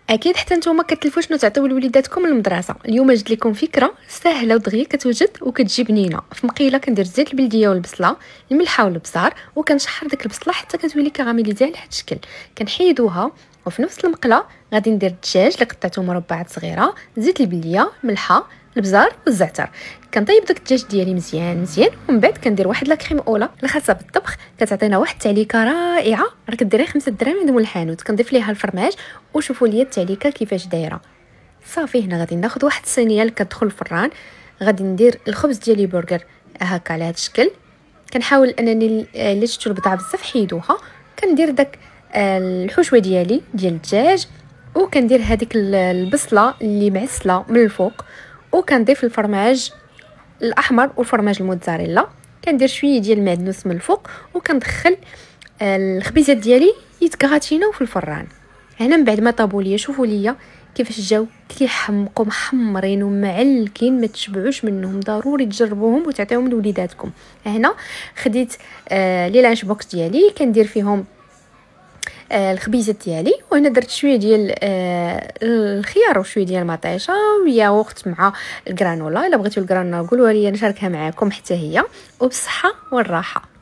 اكيد حتى نتوما كتلفوا شنو تعطيو لوليداتكم المدرسه. اليوم جبت لكم فكره سهله ودغيا كتوجد وكتجي بنينه. في مقيله كندير زيت البلديه والبصله، الملحه والبزار، وكنشحر ديك البصله حتى كتولي كراميليزي على هذا الشكل. كنحيدوها وفي نفس المقله غادي ندير الدجاج اللي قطعته مربعات صغيره، زيت البليه، ملحه، البزار والزعتر. كنطيب داك الدجاج ديالي مزيان ومن بعد كندير واحد لا كريم اولا الخاصه بالطبخ، كتعطينا واحد التعليكه رائعه. راه كديري 5 دراهم عند الحانوت. كنضيف ليها الفرماج وشوفوا لي التعليكه كيفاش دايره. صافي هنا غادي ناخذ واحد الصينيه اللي كتدخل الفران. غادي ندير الخبز ديالي برجر هكا على هذا الشكل. كنحاول انني اللي شفتوا البضعه بزاف حيدوها. كندير داك الحشوه ديالي ديال الدجاج، وكندير هذيك البصله اللي معسله من الفوق، وكنضيف الفرماج الاحمر والفرماج الموتزاريلا. كندير شويه ديال المعدنوس من الفوق، وكندخل الخبيزات ديالي يتكغاتيناو في الفران. هنا من بعد ما طابوا ليا شوفوا ليا كيفاش جاو كيحمقوا محمرين ومعلكين، ما تشبعوش منهم، ضروري تجربوهم وتعطيوهم لوليداتكم. هنا خديت لي لانش بوكس ديالي كندير فيهم الخبيزات ديالي، وهنا درت شويه ديال الخيار وشويه ديال المطيشه وياغورت مع الجرانولا. الا بغيتوا الجرانولا قولوا لي نشاركها معكم حتى هي، وبالصحه والراحه.